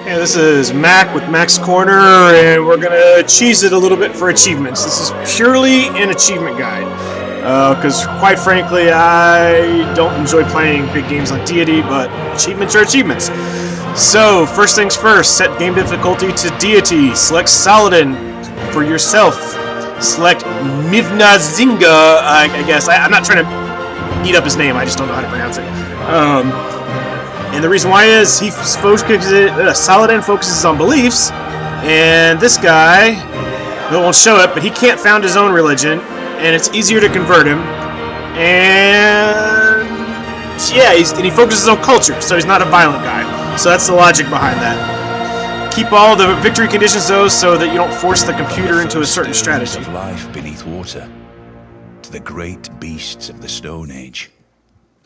Hey, this is Mac with Mac's Corner, and we're gonna cheese it a little bit for achievements. This is purely an achievement guide, because quite frankly, I don't enjoy playing big games like Deity, but achievements are achievements. So, first things first, set game difficulty to Deity. Select Saladin for yourself. Select Mivna Zinga, I guess. I'm not trying to eat up his name, I just don't know how to pronounce it. And the reason why is Saladin focuses on beliefs, and this guy, it won't show it, but he can't found his own religion, and it's easier to convert him. And yeah, he focuses on culture, so he's not a violent guy. So that's the logic behind that. Keep all the victory conditions though, so that you don't force the computer into a certain strategy. Of life beneath water, to the great beasts of the Stone Age.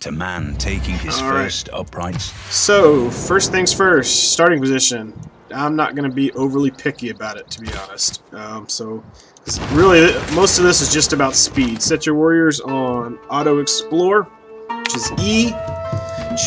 To man taking his first upright. So, first things first, starting position. I'm not going to be overly picky about it, to be honest. So, really, most of this is just about speed. Set your warriors on Auto Explore, which is E.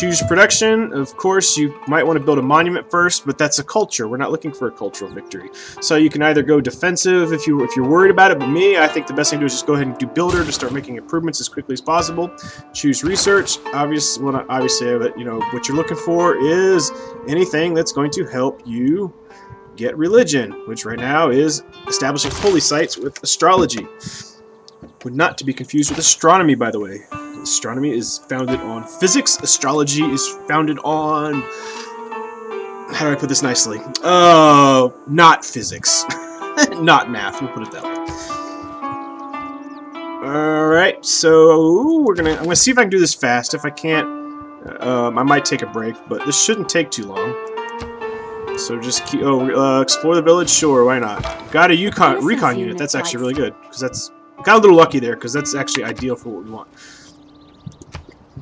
Choose production. Of course, you might want to build a monument first, but that's a culture. We're not looking for a cultural victory. So you can either go defensive if you're worried about it, but me, I think the best thing to do is just go ahead and do builder to start making improvements as quickly as possible. Choose research. Obviously, but what you're looking for is anything that's going to help you get religion, which right now is establishing holy sites with astrology. Not to be confused with astronomy, by the way. Astronomy is founded on physics. Astrology is founded on... How do I put this nicely? Not physics. Not math, we'll put it that way. Alright, so I'm gonna see if I can do this fast. If I can't, I might take a break, but this shouldn't take too long. So just keep... explore the village? Sure, why not? Got a recon unit. That's actually really good, because that's... Got a little lucky there, because that's actually ideal for what we want.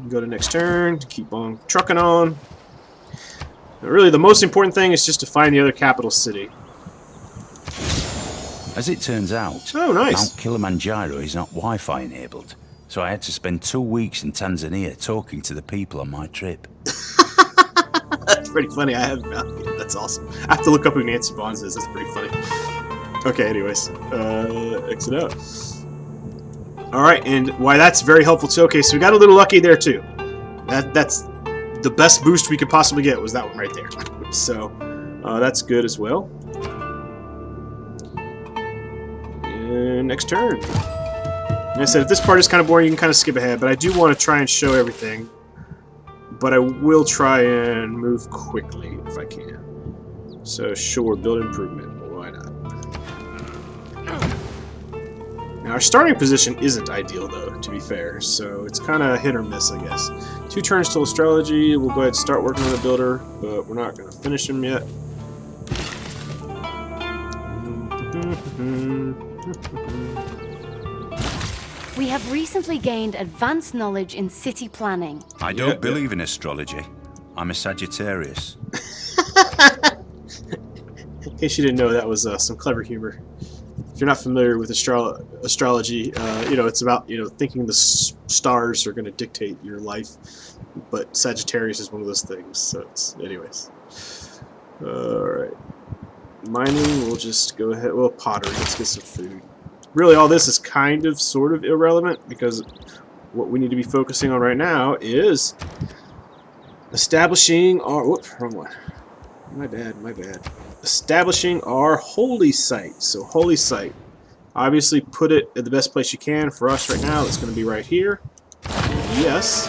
Go to next turn, keep on trucking on. But really, the most important thing is just to find the other capital city. As it turns out, Mount Kilimanjaro is not Wi-Fi enabled, so I had to spend 2 weeks in Tanzania talking to the people on my trip. That's pretty funny. That's awesome. I have to look up who Nancy Bonds is. That's pretty funny. Okay, anyways, exit out. Alright, and why that's very helpful too. Okay, so we got a little lucky there too. That's the best boost we could possibly get was that one right there. So, that's good as well. And next turn. Like I said, if this part is kind of boring, you can kind of skip ahead, but I do want to try and show everything. But I will try and move quickly if I can. So, sure, build improvement. Why not? Now, our starting position isn't ideal, though, to be fair, so it's kind of hit or miss, I guess. 2 turns till astrology. We'll go ahead and start working on the builder, but we're not going to finish him yet. We have recently gained advanced knowledge in city planning. I don't believe in astrology. I'm a Sagittarius. In case you didn't know, that was some clever humor. If you're not familiar with astrology, it's about thinking the stars are going to dictate your life, but Sagittarius is one of those things. So anyways. All right, mining. We'll just go ahead. Well, pottery. Let's get some food. Really, all this is kind of, sort of irrelevant because what we need to be focusing on right now is establishing our. Whoop, wrong one. My bad. Establishing our holy site. So holy site. Obviously put it at the best place you can. For us right now, it's going to be right here. Yes.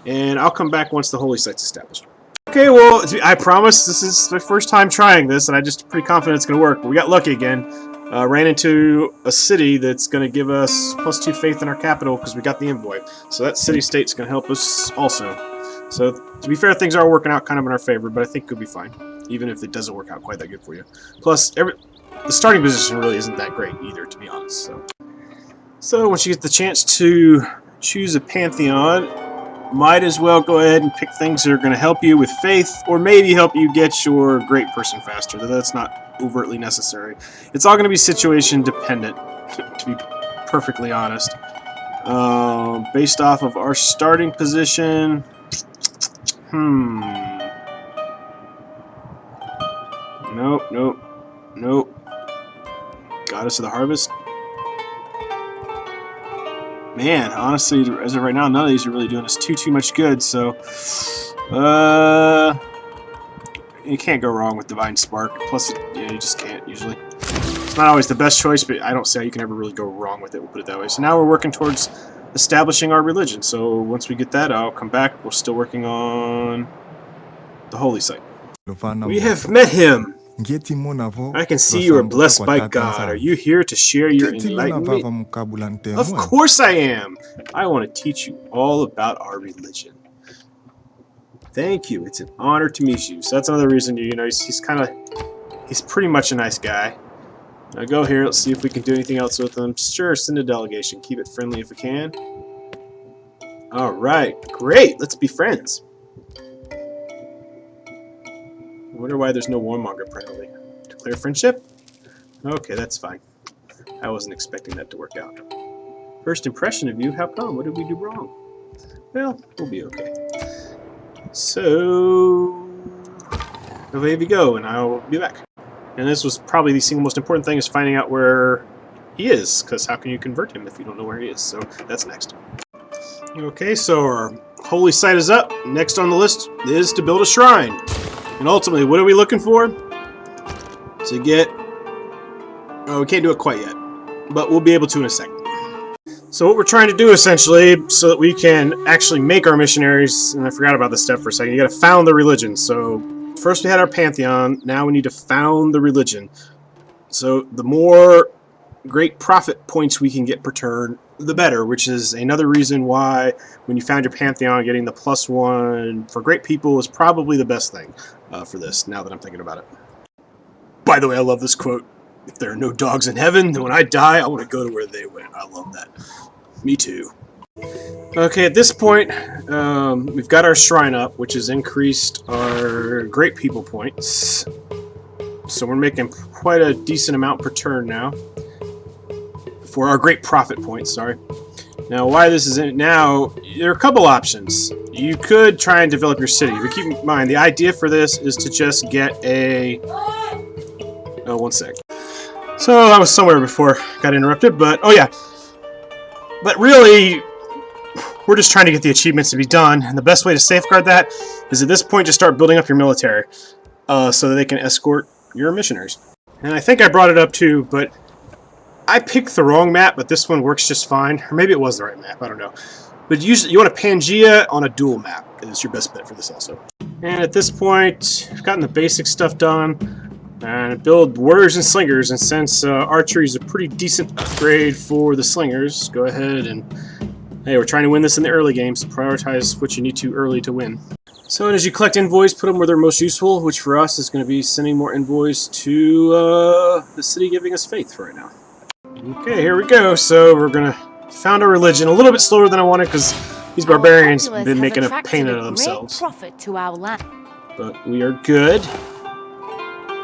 And I'll come back once the holy site's established. Okay, well, I promise this is my first time trying this, and I'm just pretty confident it's going to work. But we got lucky again. Ran into a city that's going to give us +2 faith in our capital because we got the envoy. So that city-state's going to help us also. So, to be fair, things are working out kind of in our favor, but I think it'll be fine, even if it doesn't work out quite that good for you. Plus, the starting position really isn't that great either, to be honest. So once you get the chance to choose a pantheon, might as well go ahead and pick things that are going to help you with faith, or maybe help you get your great person faster, though that's not overtly necessary. It's all going to be situation dependent, to be perfectly honest. Based off of our starting position... Nope, nope, nope. Goddess of the Harvest. Man, honestly, as of right now, none of these are really doing us too much good, so... You can't go wrong with Divine Spark. Plus, yeah, you just can't, usually. It's not always the best choice, but I don't see how you can ever really go wrong with it, we'll put it that way. So now we're working towards establishing our religion. So once we get that, I'll come back. We're still working on the holy site. We have met him! I can see you are blessed by God. Are you here to share your enlightenment? Of course I am! I want to teach you all about our religion. Thank you. It's an honor to meet you. So that's another reason, you know, he's pretty much a nice guy. Now go here. Let's see if we can do anything else with him. Sure, send a delegation. Keep it friendly if we can. All right, great. Let's be friends. I wonder why there's no warmonger penalty. Declare friendship? Okay, that's fine. I wasn't expecting that to work out. First impression of you? How come? What did we do wrong? Well, we'll be okay. So, away we go, and I'll be back. And this was probably the single most important thing, is finding out where he is, because how can you convert him if you don't know where he is? So that's next. Okay, so our holy site is up. Next on the list is to build a shrine. And ultimately, what are we looking for? To get... Oh, we can't do it quite yet, but we'll be able to in a second. So what we're trying to do, essentially, so that we can actually make our missionaries, and I forgot about this step for a second, you gotta found the religion. So first we had our pantheon, now we need to found the religion. So the more great profit points we can get per turn, the better, which is another reason why when you found your pantheon, getting the +1 for great people is probably the best thing for this, now that I'm thinking about it. By the way, I love this quote. If there are no dogs in heaven, then when I die, I want to go to where they went. I love that. Me too. Okay, at this point, we've got our shrine up, which has increased our great people points. So we're making quite a decent amount per turn now. For our great profit points, sorry. Now, why this is in now, there are a couple options. You could try and develop your city, but keep in mind, the idea for this is to just get a... Oh, one sec. So I was somewhere before I got interrupted, but oh yeah. But really, we're just trying to get the achievements to be done, and the best way to safeguard that is at this point just start building up your military so that they can escort your missionaries. And I think I brought it up too, but I picked the wrong map, but this one works just fine. Or maybe it was the right map, I don't know. But usually you want a Pangea on a dual map. It's your best bet for this also. And at this point, I've gotten the basic stuff done. And build warriors and slingers, and since archery is a pretty decent upgrade for the slingers, go ahead and... Hey, we're trying to win this in the early game, so prioritize what you need to early to win. So as you collect envoys, put them where they're most useful, which for us is going to be sending more envoys to the city giving us faith for right now. Okay, here we go. So we're going to found a religion a little bit slower than I wanted because these barbarians have been making a pain out of themselves. But we are good.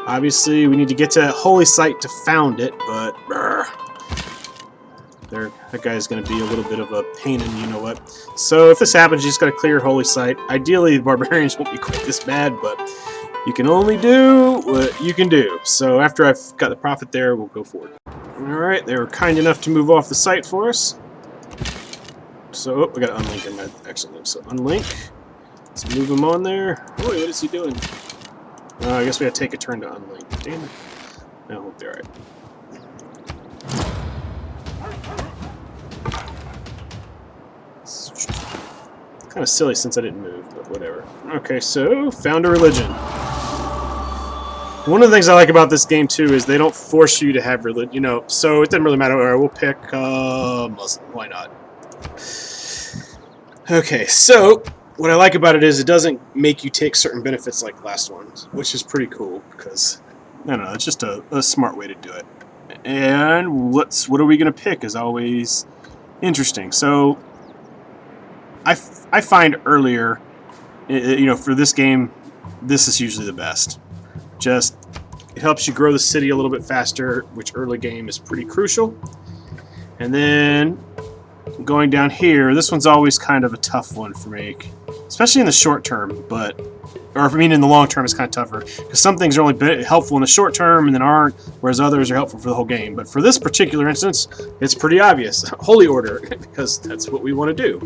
Obviously, we need to get to a holy site to found it, but that guy's going to be a little bit of a pain in you-know-what. So if this happens, you just got to clear holy site. Ideally, the barbarians won't be quite this bad, but you can only do what you can do. So after I've got the profit there, we'll go forward. Alright, they were kind enough to move off the site for us. So, we got to unlink in my excellent. So unlink. Let's move him on there. Boy, what is he doing? I guess we have to take a turn to unlink. Damn it. No, we'll be alright. Kind of silly since I didn't move, but whatever. Okay, so, found a religion. One of the things I like about this game, too, is they don't force you to have religion, you know, so it doesn't really matter. Alright, we'll pick Muslim. Why not? Okay, so, what I like about it is it doesn't make you take certain benefits like last ones, which is pretty cool, because, I don't know, it's just a smart way to do it. And what are we going to pick is always interesting. So, I find earlier, you know, for this game, this is usually the best. Just, it helps you grow the city a little bit faster, which early game is pretty crucial. And then, going down here, this one's always kind of a tough one for me, especially in the short term, but, or I mean in the long term it's kind of tougher, because some things are only helpful in the short term and then aren't, whereas others are helpful for the whole game. But for this particular instance, it's pretty obvious. Holy Order, because that's what we want to do.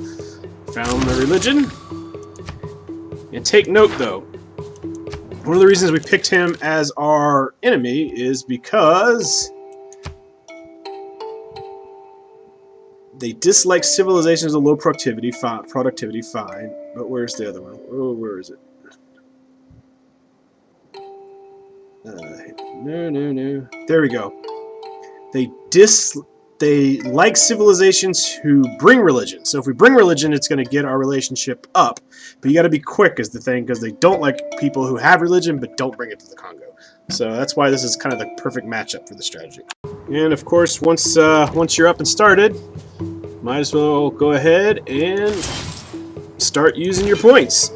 Found the religion. And take note, though, one of the reasons we picked him as our enemy is because they dislike civilizations of low productivity, fine. But where's the other one? Oh, where is it? No. There we go. They like civilizations who bring religion. So if we bring religion, it's going to get our relationship up. But you got to be quick is the thing, because they don't like people who have religion but don't bring it to the Congo. So that's why this is kind of the perfect matchup for the strategy. And of course, once you're up and started, might as well go ahead and start using your points.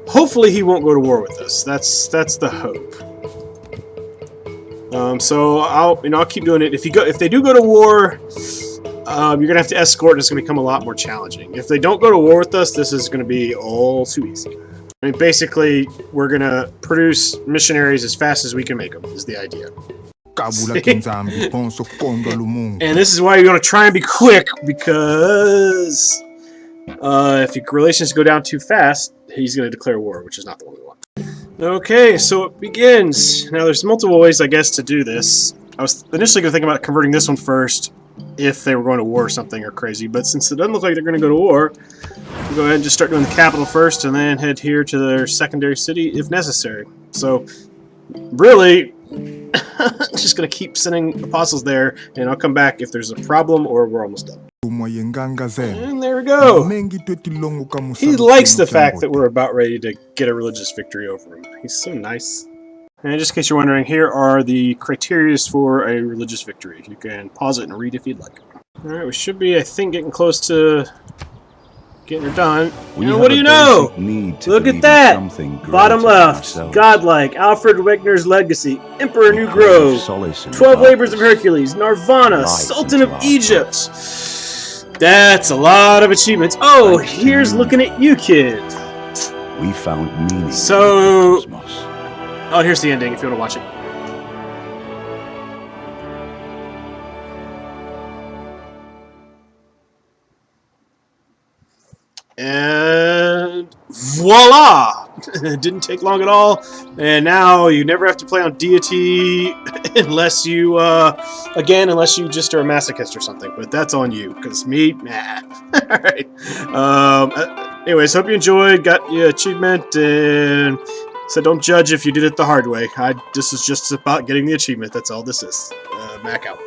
Hopefully he won't go to war with us. That's the hope. So I'll keep doing it. If they do go to war, you're gonna have to escort, and it's gonna become a lot more challenging. If they don't go to war with us, this is gonna be all too easy. I mean, basically, we're gonna produce missionaries as fast as we can make them. Is the idea. And this is why you want to try and be quick, because if your relations go down too fast, he's gonna declare war, which is not the one we want. Okay, so it begins. Now, there's multiple ways, I guess, to do this. I was initially going to think about converting this one first, if they were going to war or something or crazy, but since it doesn't look like they're going to go to war, we'll go ahead and just start doing the capital first, and then head here to their secondary city if necessary. So, really, just going to keep sending apostles there, and I'll come back if there's a problem or we're almost done. And there we go. He likes the fact that we're about ready to get a religious victory over him. He's so nice. And just in case you're wondering, here are the criteria for a religious victory. You can pause it and read if you'd like. Alright, we should be, I think, getting close to getting her done. And what do you know? Look at that! Bottom left, Godlike, Alfred Wegener's Legacy, Emperor New Grove, 12 Labors of Hercules, Nirvana, Sultan of Egypt. That's a lot of achievements. Oh, here's looking at you, kid. We found meaning. So, oh, here's the ending if you want to watch it. And voila! It didn't take long at all. And now you never have to play on deity unless you, unless you just are a masochist or something. But that's on you, because me, nah. Alright. Anyways, hope you enjoyed, got your achievement, and so don't judge if you did it the hard way. This is just about getting the achievement. That's all this is. Mac out.